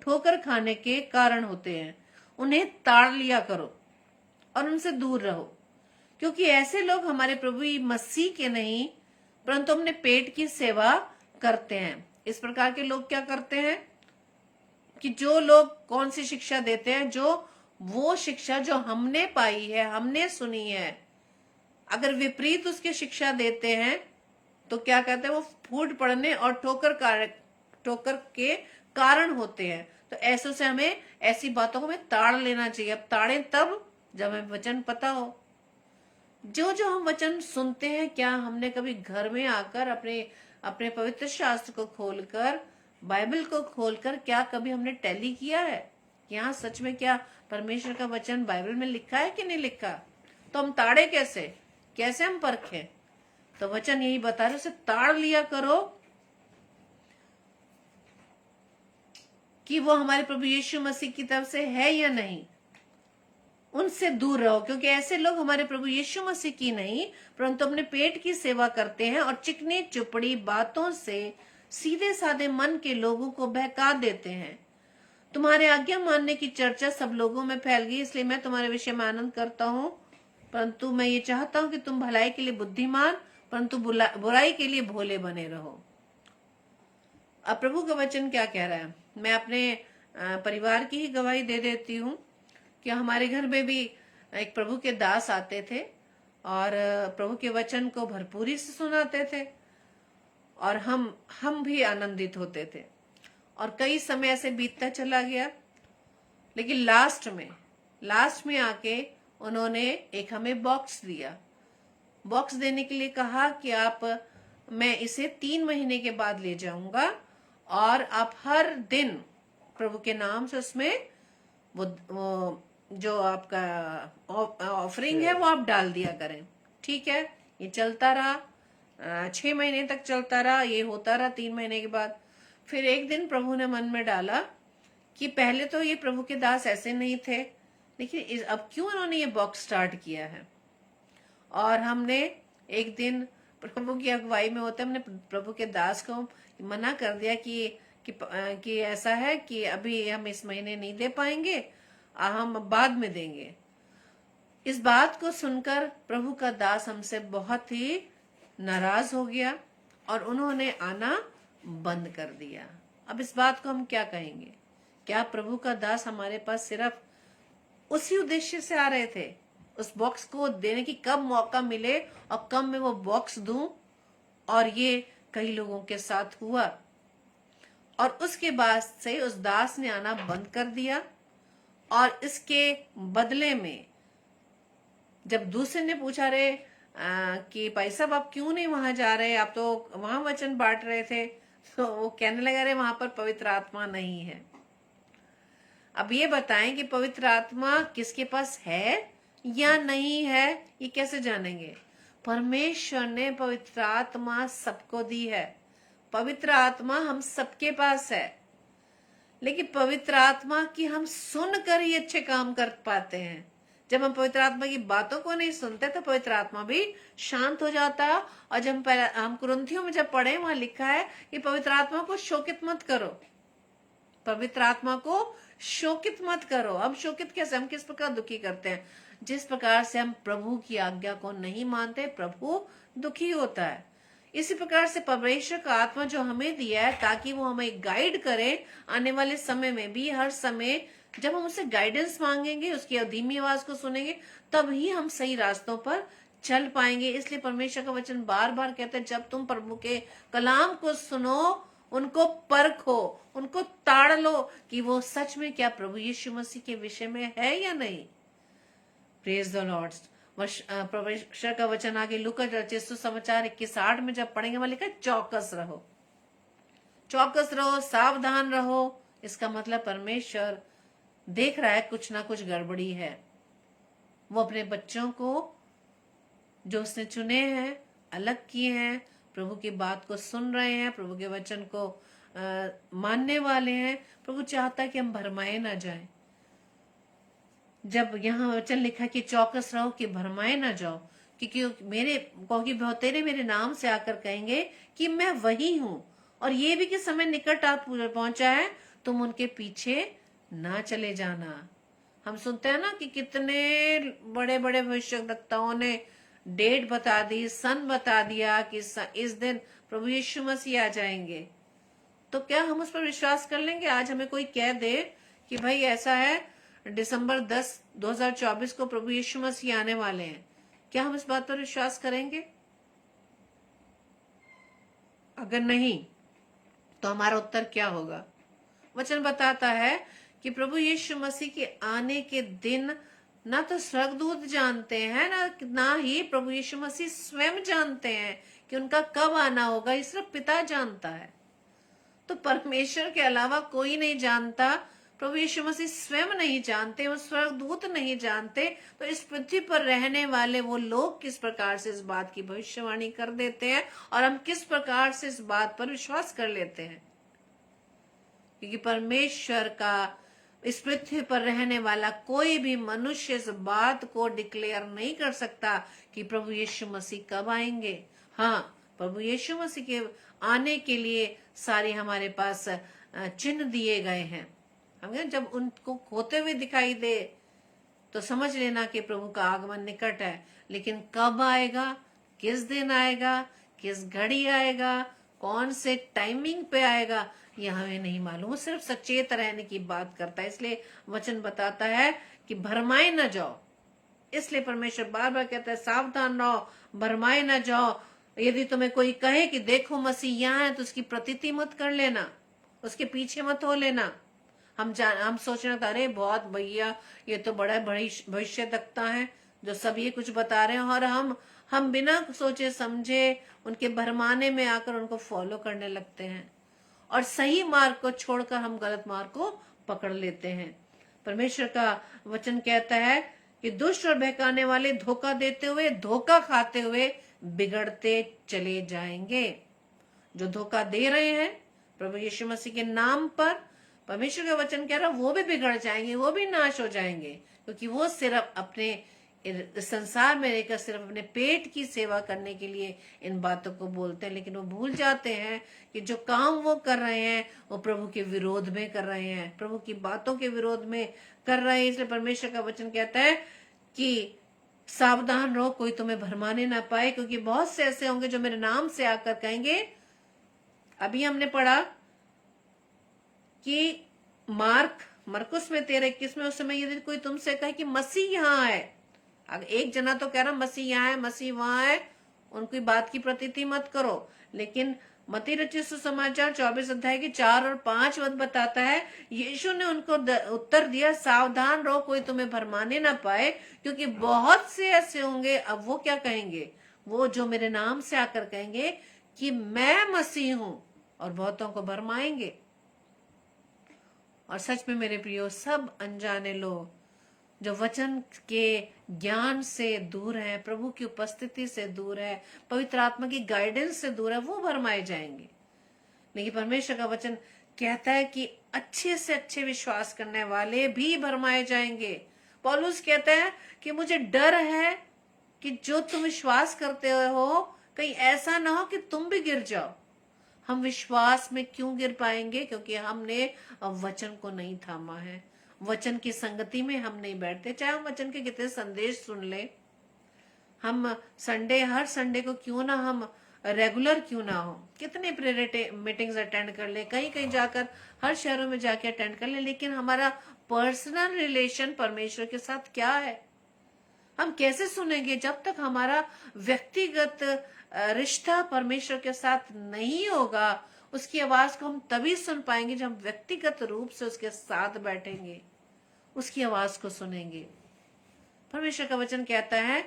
ठोकर खाने के कारण होते हैं, उन्हें ताड़ लिया करो और उनसे दूर रहो। क्योंकि ऐसे लोग हमारे प्रभु मसीह के नहीं परंतु अपने पेट की सेवा करते हैं। इस प्रकार के लोग क्या करते हैं कि जो लोग कौन सी शिक्षा देते हैं, जो वो शिक्षा जो हमने पाई है, हमने सुनी है, अगर विपरीत उसकी शिक्षा देते हैं तो क्या कहते हैं, वो फूट पड़ने और ठोकर के कारण होते हैं। तो ऐसों से हमें, ऐसी बातों को हमें ताड़ लेना चाहिए। अब ताड़ें तब जब हमें वचन पता हो। जो जो हम वचन सुनते हैं, क्या हमने कभी घर में आकर अपने पवित्र शास्त्र को खोलकर, बाइबल को खोलकर क्या कभी हमने टैली किया है कि हाँ सच में क्या परमेश्वर का वचन बाइबल में लिखा है कि नहीं लिखा? तो हम ताड़े कैसे हम परखें? तो वचन यही बता रहे, उसे ताड़ लिया करो कि वो हमारे प्रभु यीशु मसीह की तरफ से है या नहीं। उनसे दूर रहो, क्योंकि ऐसे लोग हमारे प्रभु यीशु मसीह की नहीं परंतु अपने पेट की सेवा करते हैं और चिकनी चुपड़ी बातों से सीधे साधे मन के लोगों को बहका देते हैं। तुम्हारे आज्ञा मानने की चर्चा सब लोगों में फैल गई, इसलिए मैं तुम्हारे विषय में आनंद करता हूँ। परंतु मैं ये चाहता हूँ कि तुम भलाई के लिए बुद्धिमान परंतु बुराई के लिए भोले बने रहो। अब प्रभु का वचन क्या कह रहा है? मैं अपने परिवार की ही गवाही दे देती हूँ कि हमारे घर में भी एक प्रभु के दास आते थे और प्रभु के वचन को भरपूरी से सुनाते थे और हम भी आनंदित होते थे। और कई समय ऐसे बीतता चला गया, लेकिन लास्ट में आके उन्होंने एक हमें बॉक्स दिया। बॉक्स देने के लिए कहा कि मैं इसे 3 महीने के बाद ले जाऊंगा और आप हर दिन प्रभु के नाम से उसमें वो जो आपका ऑफरिंग है वो आप डाल दिया करें। ठीक है, ये चलता रहा, 6 महीने तक चलता रहा, ये होता रहा। 3 महीने के बाद फिर एक दिन प्रभु ने मन में डाला कि पहले तो ये प्रभु के दास ऐसे नहीं थे, लेकिन अब क्यों इन्होंने ये बॉक्स स्टार्ट किया है। और हमने एक दिन प्रभु की अगुवाई में होते हमने प्रभु के दास को मना कर दिया कि ऐसा है कि अभी हम इस महीने नहीं दे पाएंगे, हम बाद में देंगे। इस बात को सुनकर प्रभु का दास हमसे बहुत ही नाराज हो गया और उन्होंने आना बंद कर दिया। अब इस बात को हम क्या कहेंगे? क्या प्रभु का दास हमारे पास सिर्फ उसी उद्देश्य से आ रहे थे, उस बॉक्स को देने की कब मौका मिले और कब मैं वो बॉक्स दूं? और ये कई लोगों के साथ हुआ और उसके बाद से उस दास ने आना बंद कर दिया। और इसके बदले में जब दूसरे ने पूछा रे कि भाई साहब आप क्यों नहीं वहां जा रहे, आप तो वहां वचन बांट रहे थे, तो वो कहने लगा रे वहां पर पवित्र आत्मा नहीं है। अब ये बताएं कि पवित्र आत्मा किसके पास है या नहीं है, ये कैसे जानेंगे? परमेश्वर ने पवित्र आत्मा सबको दी है, पवित्र आत्मा हम सबके पास है, लेकिन पवित्र आत्मा की हम सुनकर ही अच्छे काम कर पाते हैं। जब हम पवित्र आत्मा की बातों को नहीं सुनते तो पवित्र आत्मा भी शांत हो जाता है। और जब हम कुरिन्थियों में जब पढ़े, वहां लिखा है कि पवित्र आत्मा को शोकित मत करो, पवित्र आत्मा को शोकित मत करो। अब शोकित कैसे, हम किस प्रकार दुखी करते हैं? जिस प्रकार से हम प्रभु की आज्ञा को नहीं मानते, प्रभु दुखी होता है। इसी प्रकार से परमेश्वर का आत्मा जो हमें दिया है ताकि वो हमें गाइड करे आने वाले समय में भी। हर समय जब हम उससे गाइडेंस मांगेंगे, उसकी धीमी आवाज को सुनेंगे, तब ही हम सही रास्तों पर चल पाएंगे। इसलिए परमेश्वर का वचन बार बार कहते हैं, जब तुम प्रभु के कलाम को सुनो, उनको परखो, उनको ताड़ लो कि वो सच में क्या प्रभु यीशु मसीह के विषय में है या नहीं। Praise the Lord. परमेश्वर का वचन आगे लूका रचित सुसमाचार 21:8 में जब पढ़ेंगे, वहां लिखा है चौकस रहो, चौकस रहो, सावधान रहो। इसका मतलब परमेश्वर देख रहा है कुछ ना कुछ गड़बड़ी है। वो अपने बच्चों को जो उसने चुने हैं, अलग किए हैं, प्रभु की बात को सुन रहे हैं, प्रभु के वचन को मानने वाले हैं। प्रभु चाहता है कि हम भरमाए ना जाएं। जब यहाँ वचन लिखा कि चौकस रहो कि भरमाए ना जाओ, क्योंकि तेरे मेरे नाम से आकर कहेंगे कि मैं वही हूँ, और ये भी कि समय निकट आ पहुंचा है, तुम उनके पीछे ना चले जाना। हम सुनते हैं ना कि कितने बड़े बड़े भविष्यवक्ताओं ने डेट बता दी, सन बता दिया कि इस दिन प्रभु यीशु मसीह आ जाएंगे। तो क्या हम उस पर विश्वास कर लेंगे? आज हमें कोई कह दे कि भाई ऐसा है, दिसंबर 10, 2024 को प्रभु यीशु मसीह आने वाले हैं, क्या हम इस बात पर विश्वास करेंगे? अगर नहीं तो हमारा उत्तर क्या होगा? वचन बताता है कि प्रभु यीशु मसीह के आने के दिन ना तो स्वर्गदूत जानते हैं, ना ही प्रभु यीशु मसीह स्वयं जानते हैं कि उनका कब आना होगा। ये सिर्फ पिता जानता है। तो परमेश्वर के अलावा कोई नहीं जानता, प्रभु यीशु मसीह स्वयं नहीं जानते, वो स्वर्गदूत नहीं जानते। तो इस पृथ्वी पर रहने वाले वो लोग किस प्रकार से इस बात की भविष्यवाणी कर देते हैं और हम किस प्रकार से इस बात पर विश्वास कर लेते हैं? क्योंकि परमेश्वर का इस पृथ्वी पर रहने वाला कोई भी मनुष्य इस बात को डिक्लेयर नहीं कर सकता कि प्रभु यीशु मसीह कब आएंगे। हाँ, प्रभु यीशु मसीह के आने के लिए सारे हमारे पास चिन्ह दिए गए हैं। हमें जब उनको होते हुए दिखाई दे तो समझ लेना कि प्रभु का आगमन निकट है। लेकिन कब आएगा, किस दिन आएगा, किस घड़ी आएगा, कौन से टाइमिंग पे आएगा, यह हमें नहीं मालूम। वो सिर्फ सचेत रहने की बात करता है। इसलिए वचन बताता है कि भरमाए न जाओ। इसलिए परमेश्वर बार बार कहता है सावधान रहो, भरमाए न जाओ। यदि तुम्हें कोई कहे कि देखो मसीह यहाँ है, तो उसकी प्रतीति मत कर लेना, उसके पीछे मत हो लेना। हम सोच रहे अरे बहुत भैया ये तो बड़ा बड़ी भविष्य वक्ता है जो सब ये कुछ बता रहे हैं, और हम बिना सोचे समझे उनके भरमाने में आकर उनको फॉलो करने लगते हैं और सही मार्ग को छोड़कर हम गलत मार्ग को पकड़ लेते हैं। परमेश्वर का वचन कहता है कि दुष्ट और बहकाने वाले धोखा देते हुए, धोखा खाते हुए बिगड़ते चले जाएंगे। जो धोखा दे रहे हैं प्रभु यीशु मसीह के नाम पर, परमेश्वर का वचन कह रहा है वो भी बिगड़ जाएंगे, वो भी नाश हो जाएंगे, क्योंकि वो सिर्फ अपने संसार में रहकर सिर्फ अपने पेट की सेवा करने के लिए इन बातों को बोलते हैं, लेकिन वो भूल जाते हैं कि जो काम वो कर रहे हैं वो प्रभु के विरोध में कर रहे हैं, प्रभु की बातों के विरोध में कर रहे हैं। इसलिए परमेश्वर का वचन कहता है कि सावधान रहो, कोई तुम्हें भरमाने ना पाए, क्योंकि बहुत से ऐसे होंगे जो मेरे नाम से आकर कहेंगे। अभी हमने पढ़ा कि मरकुस में 13:21 में, उस समय यदि कोई तुमसे कहे कि मसीह यहाँ है, अगर एक जना तो कह रहा मसीह यहाँ है, मसीह वहां है, उनकी बात की प्रतीति मत करो, लेकिन मत्ती रचित सुसमाचार 24 अध्याय के 4 और 5 पद बताता है, यीशु ने उनको उत्तर दिया, सावधान रहो, कोई तुम्हें भरमाने ना पाए, क्योंकि बहुत से ऐसे होंगे। अब वो क्या कहेंगे? वो जो मेरे नाम से आकर कहेंगे कि मैं मसीह हूं, और बहुतों को भरमाएंगे। और सच में मेरे प्रियो, सब अनजाने लोग जो वचन के ज्ञान से दूर है, प्रभु की उपस्थिति से दूर है, पवित्र आत्मा की गाइडेंस से दूर है, वो भरमाए जाएंगे। लेकिन परमेश्वर का वचन कहता है कि अच्छे से अच्छे विश्वास करने वाले भी भरमाए जाएंगे। पौलुस कहता है कि मुझे डर है कि जो तुम विश्वास करते हो कहीं ऐसा ना हो कि तुम भी गिर जाओ। हम विश्वास में क्यों गिर पाएंगे? क्योंकि हमने वचन को नहीं थामा है, वचन की संगति में हम नहीं बैठते। चाहे हम वचन के कितने संदेश सुन ले, हम हर संडे को क्यों ना हम रेगुलर क्यों ना हो, कितने प्रेयर मीटिंग्स अटेंड कर ले, कहीं कहीं जाकर हर शहरों में जाके अटेंड कर ले, लेकिन हमारा पर्सनल रिलेशन परमेश्वर के साथ क्या है? हम कैसे सुनेंगे जब तक हमारा व्यक्तिगत रिश्ता परमेश्वर के साथ नहीं होगा? उसकी आवाज को हम तभी सुन पाएंगे जब हम व्यक्तिगत रूप से उसके साथ बैठेंगे, उसकी आवाज को सुनेंगे। परमेश्वर का वचन कहता है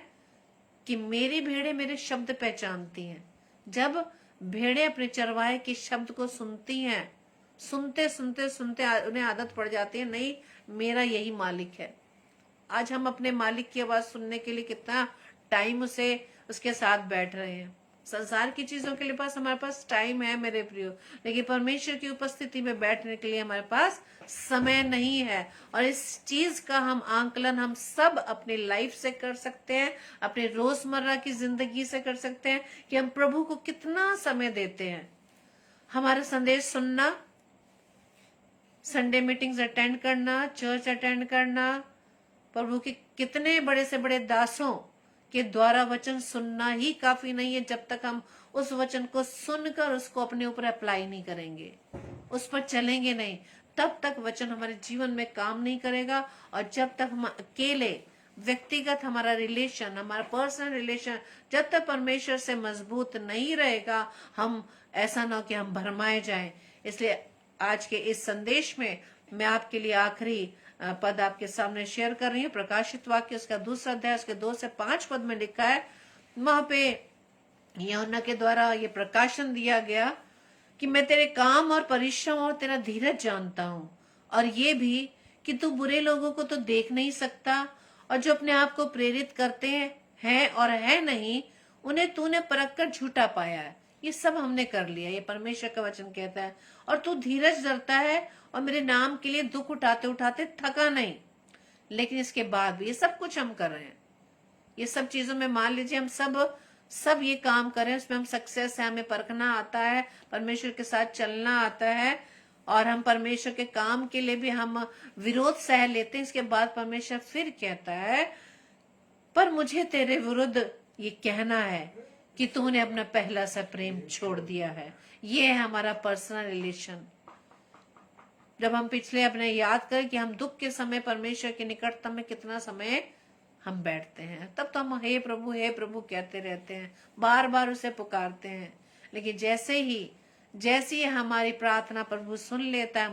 कि मेरी भेड़ें मेरे शब्द पहचानती हैं। जब भेड़ें अपने चरवाहे के शब्द को सुनती हैं, सुनते सुनते सुनते उन्हें आदत पड़ जाती है, नहीं मेरा यही मालिक है। आज हम अपने मालिक की आवाज सुनने के लिए कितना टाइम उसके साथ बैठ रहे हैं। संसार की चीजों के लिए हमारे पास टाइम है मेरे प्रियो, लेकिन परमेश्वर की उपस्थिति में बैठने के लिए हमारे पास समय नहीं है। और इस चीज का हम आंकलन हम सब अपनी लाइफ से कर सकते हैं, अपने रोजमर्रा की जिंदगी से कर सकते हैं कि हम प्रभु को कितना समय देते हैं। हमारा संदेश सुनना, संडे मीटिंग्स अटेंड करना, चर्च अटेंड करना, प्रभु के कितने बड़े से बड़े दासों के द्वारा वचन सुनना ही काफी नहीं है जब तक हम उस वचन को सुनकर उसको अपने ऊपर अप्लाई नहीं करेंगे, उस पर चलेंगे नहीं, तब तक वचन हमारे जीवन में काम नहीं करेगा। और जब तक हम अकेले व्यक्तिगत हमारा रिलेशन, हमारा पर्सनल रिलेशन जब तक परमेश्वर से मजबूत नहीं रहेगा, हम ऐसा ना हो कि हम भरमाए जाएं। इसलिए आज के इस संदेश में मैं आपके लिए आखिरी पद आपके सामने शेयर कर रही हूँ। प्रकाशित वाक्य उसका 2 अध्याय उसके 2 से 5 पद में लिखा है, वहां पे यूहन्ना के द्वारा ये प्रकाशन दिया गया कि मैं तेरे काम और परिश्रम और तेरा धीरज जानता हूँ, और ये भी कि तू बुरे लोगों को तो देख नहीं सकता, और जो अपने आप को प्रेरित करते हैं और है नहीं, उन्हें तूने परख कर झूठा पाया है। ये सब हमने कर लिया, ये परमेश्वर का वचन कहता है। और तू धीरज धरता है और मेरे नाम के लिए दुख उठाते उठाते थका नहीं। लेकिन इसके बाद भी ये सब कुछ हम कर रहे हैं, ये सब चीजों में मान लीजिए हम सब ये काम करें, उसमें हम सक्सेस है, हमें परखना आता है, परमेश्वर के साथ चलना आता है, और हम परमेश्वर के काम के लिए भी हम विरोध सह लेते हैं। इसके बाद परमेश्वर फिर कहता है, पर मुझे तेरे विरुद्ध ये कहना है कि तूने अपना पहला सा प्रेम छोड़ दिया है। ये है हमारा पर्सनल रिलेशन। जब हम पिछले अपने याद करें कि हम दुख के समय परमेश्वर के निकटतम में कितना समय हम बैठते हैं, तब तो हम हे प्रभु कहते रहते हैं, बार बार उसे पुकारते हैं। लेकिन जैसी हमारी प्रार्थना प्रभु सुन लेता है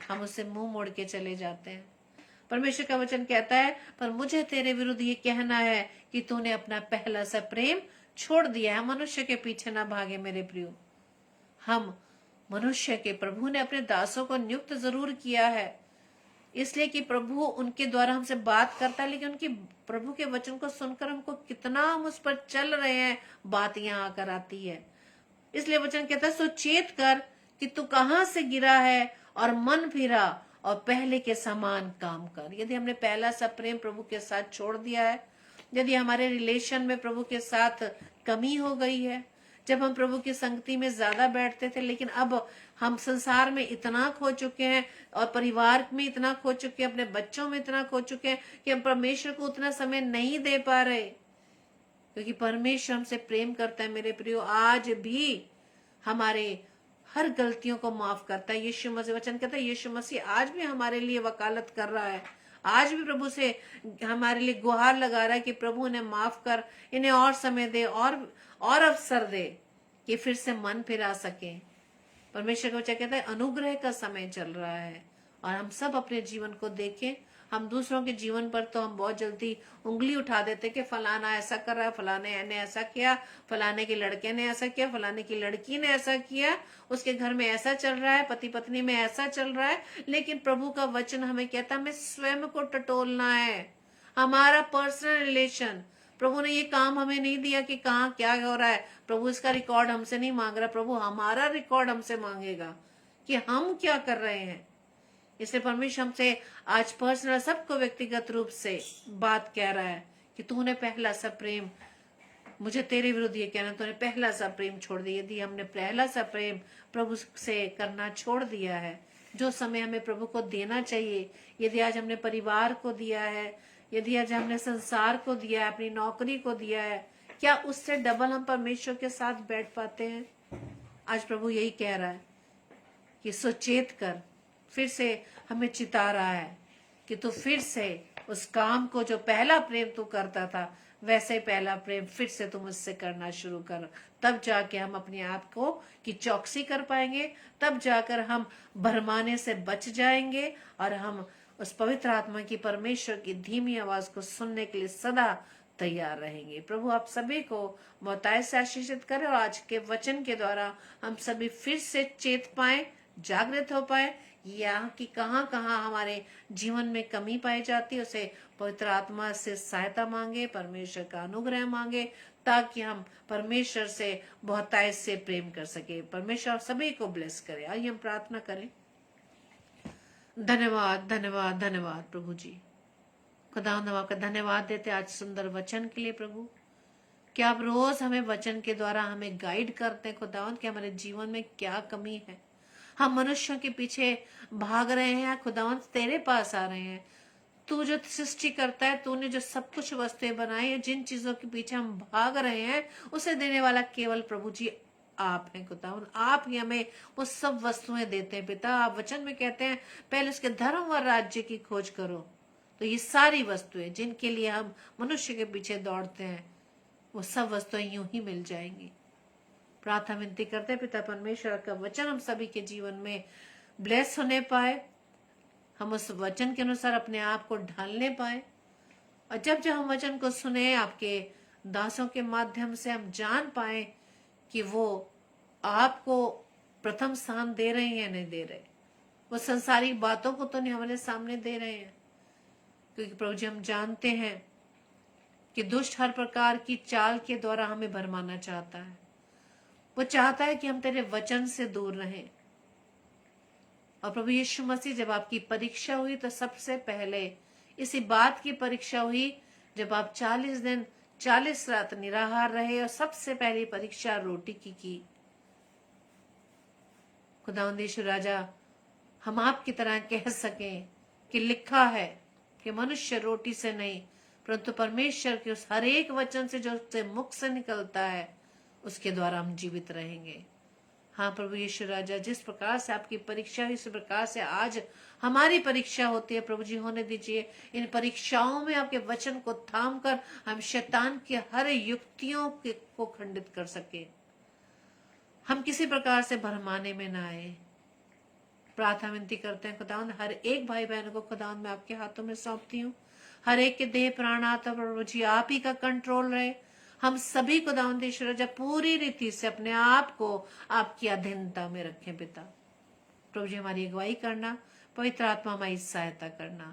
हम उससे मुंह मोड़ के चले जाते हैं। परमेश्वर का वचन कहता है, पर मुझे तेरे विरुद्ध ये कहना है कि तूने अपना पहला सा प्रेम छोड़ दिया है। मनुष्य के पीछे ना भागे मेरे प्रियो, हम मनुष्य के, प्रभु ने अपने दासों को नियुक्त जरूर किया है, इसलिए कि प्रभु उनके द्वारा हमसे बात करता है, लेकिन उनकी प्रभु के वचन को सुनकर हमको कितना हम उस पर चल रहे हैं, बात यहाँ आकर आती है। इसलिए वचन कहता है, सुचेत कर कि तू कहाँ से गिरा है और मन फिरा और पहले के समान काम कर। यदि हमने पहला सा प्रेम प्रभु के साथ छोड़ दिया है, यदि हमारे रिलेशन में प्रभु के साथ कमी हो गई है, जब हम प्रभु की संगति में ज्यादा बैठते थे, लेकिन अब हम संसार में इतना खो चुके हैं और परिवार में इतना खो चुके हैं, अपने बच्चों में इतना खो चुके हैं कि हम परमेश्वर को उतना समय नहीं दे पा रहे, क्योंकि परमेश्वर हमसे प्रेम करता है। मेरे प्रियो, आज भी हमारे हर गलतियों को माफ करता है। यीशु मसीह, वचन कहता है यीशु मसीह आज भी हमारे लिए वकालत कर रहा है, आज भी प्रभु से हमारे लिए गुहार लगा रहा है कि प्रभु इन्हें माफ कर, इन्हें और समय दे और अवसर दे कि फिर से मन फिरा सके। परमेश्वर का वचन कहता है अनुग्रह का समय चल रहा है और हम सब अपने जीवन को देखें। हम दूसरों के जीवन पर तो हम बहुत जल्दी उंगली उठा देते कि फलाना ऐसा कर रहा है, फलाने ने ऐसा किया, फलाने के लड़के ने ऐसा किया, फलाने की लड़की ने ऐसा किया, उसके घर में ऐसा चल रहा है, पति पत्नी में ऐसा चल रहा है। लेकिन प्रभु का वचन हमें कहता है हमें स्वयं को टटोलना है, हमारा पर्सनल रिलेशन। प्रभु ने ये काम हमें नहीं दिया कि कहाँ क्या हो रहा है, प्रभु इसका रिकॉर्ड हमसे नहीं मांग रहा, प्रभु हमारा रिकॉर्ड हमसे मांगेगा कि हम क्या कर रहे हैं। इसलिए परमेश्वर हमसे आज पर्सनल, सबको व्यक्तिगत रूप से बात कह रहा है कि तूने पहला सा प्रेम, मुझे तेरे विरुद्ध ये कहना, तूने पहला सा प्रेम छोड़ दिया। यदि हमने पहला सा प्रेम प्रभु से करना छोड़ दिया है, जो समय हमें प्रभु को देना चाहिए, यदि आज हमने परिवार को दिया है, यदि आज हमने संसार को दिया है, अपनी नौकरी को दिया है, क्या उससे डबल हम परमेश्वर के साथ बैठ पाते हैं? आज प्रभु यही कह रहा है कि सुचेत कर, फिर से हमें चिता रहा है कि तू फिर से उस काम को, जो पहला प्रेम तू करता था, वैसे पहला प्रेम फिर से तू मुझसे करना शुरू कर। तब जाके हम अपने आप को की चौकसी कर पाएंगे, तब जाकर हम भरमाने से बच जाएंगे और हम उस पवित्र आत्मा की, परमेश्वर की धीमी आवाज को सुनने के लिए सदा तैयार रहेंगे। प्रभु आप सभी को बहुतायत से आशीषित करे और आज के वचन के द्वारा हम सभी फिर से चेत पाए, जागृत हो पाए, यहाँ की कहाँ कहाँ हमारे जीवन में कमी पाई जाती है, उसे पवित्र आत्मा से सहायता मांगे, परमेश्वर का अनुग्रह मांगे, ताकि हम परमेश्वर से बहुतायत से प्रेम कर सके। परमेश्वर आप सभी को ब्लेस करे। आइए हम प्रार्थना करें। धन्यवाद धन्यवाद धन्यवाद प्रभु जी, खुदा हम आपका धन्यवाद देते आज सुंदर वचन के लिए प्रभु, कि आप रोज हमें वचन के द्वारा हमें गाइड करते हैं खुदावंद कि हमारे जीवन में क्या कमी है। हम मनुष्यों के पीछे भाग रहे हैं, खुदावंद तेरे पास आ रहे हैं। तू जो सृष्टि करता है, तूने जो सब कुछ वस्तुएं बनाई है, जिन चीजों के पीछे हम भाग रहे हैं, उसे देने वाला केवल प्रभु जी आप हैं खुदावंद। आप ही हमें वो सब वस्तुएं देते हैं पिता। आप वचन में कहते हैं पहले उसके धर्म और राज्य की खोज करो, तो ये सारी वस्तुएं जिनके लिए हम मनुष्य के पीछे दौड़ते हैं, वो सब वस्तुएं यूं ही मिल जाएंगी। प्रार्थना विनती करते हैं पिता परमेश्वर का वचन हम सभी के जीवन में ब्लेस होने पाए, हम उस वचन के अनुसार अपने आप को ढालने पाए, और जब जब हम वचन को सुने आपके दासों के माध्यम से हम जान पाए कि वो आपको प्रथम स्थान दे रहे हैं या नहीं दे रहे, वो संसारिक बातों को तो नहीं हमारे सामने दे रहे हैं। क्योंकि प्रभु जी हम जानते हैं कि दुष्ट हर प्रकार की चाल के द्वारा हमें भरमाना चाहता है। वो चाहता है कि हम तेरे वचन से दूर रहें। और प्रभु यीशु मसीह जब आपकी परीक्षा हुई, तो सबसे पहले इसी बात की परीक्षा हुई जब आप 40 दिन 40 रात निराहार रहे, और सबसे पहली परीक्षा रोटी की। खुदावंद यीशु राजा, हम आपकी तरह कह सकें कि लिखा है कि मनुष्य रोटी से नहीं परंतु परमेश्वर के उस हर एक वचन से जो उसके मुख से निकलता है, उसके द्वारा हम जीवित रहेंगे। हाँ प्रभु यीशु राजा, जिस प्रकार से आपकी परीक्षा हुई, इस प्रकार से आज हमारी परीक्षा होती है। प्रभु जी होने दीजिए इन परीक्षाओं में आपके वचन को थाम कर हम शैतान की हर युक्तियों को खंडित कर सके, हम किसी प्रकार से भरमाने में ना आए। प्रार्थना विनती करते हैं खुदावंद, हर एक भाई बहन को खुदावंद मैं आपके हाथों में सौंपती हूँ। हर एक के देह प्राण आत्मा प्रभु जी आप ही का कंट्रोल रहे। हम सभी खुदावंद ईश्वर जब पूरी रीति से अपने आप को आपकी अधीनता में रखें पिता। प्रभु जी हमारी अगुवाई करना, पवित्र आत्मा हमारी सहायता करना।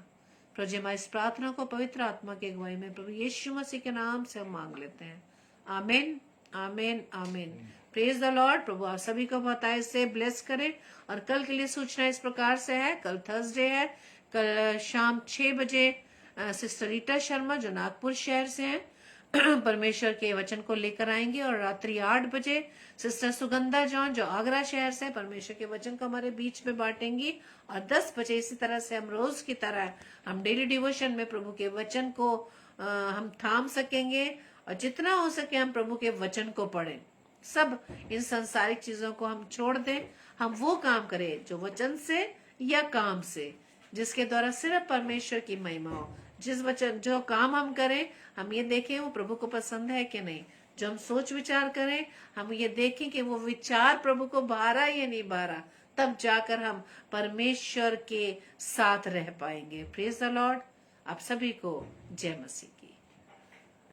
प्रभु जी हमारी इस प्रार्थना को पवित्र आत्मा की अगुवाई में प्रभु यीशु मसीह के नाम से हम मांग लेते हैं। आमीन, आमीन, आमीन। Praise the Lord. प्रभु आप सभी को बताए से ब्लेस करे। और कल के लिए सूचना इस प्रकार से है, कल थर्सडे है, कल शाम 6 बजे सिस्टर रीटा शर्मा जो नागपुर शहर से हैं परमेश्वर के वचन को लेकर आएंगे। और रात्रि 8 बजे सिस्टर सुगंधा जॉन जो आगरा शहर से परमेश्वर के वचन को हमारे बीच में बांटेंगी। और 10 बजे इसी तरह से हम रोज की तरह हम डेली डिवोशन में प्रभु के वचन को हम थाम सकेंगे। और जितना हो सके हम प्रभु के वचन को पढ़ें। सब इन संसारिक चीजों को हम छोड़ दें, हम वो काम करें जो वचन से या काम से जिसके द्वारा सिर्फ परमेश्वर की महिमा हो। जिस वचन जो काम हम करें हम ये देखें वो प्रभु को पसंद है कि नहीं। जो हम सोच विचार करें हम ये देखें कि वो विचार प्रभु को भा रहा या नहीं भा रहा। तब जाकर हम परमेश्वर के साथ रह पाएंगे। Praise the Lord. आप सभी को जय मसीह।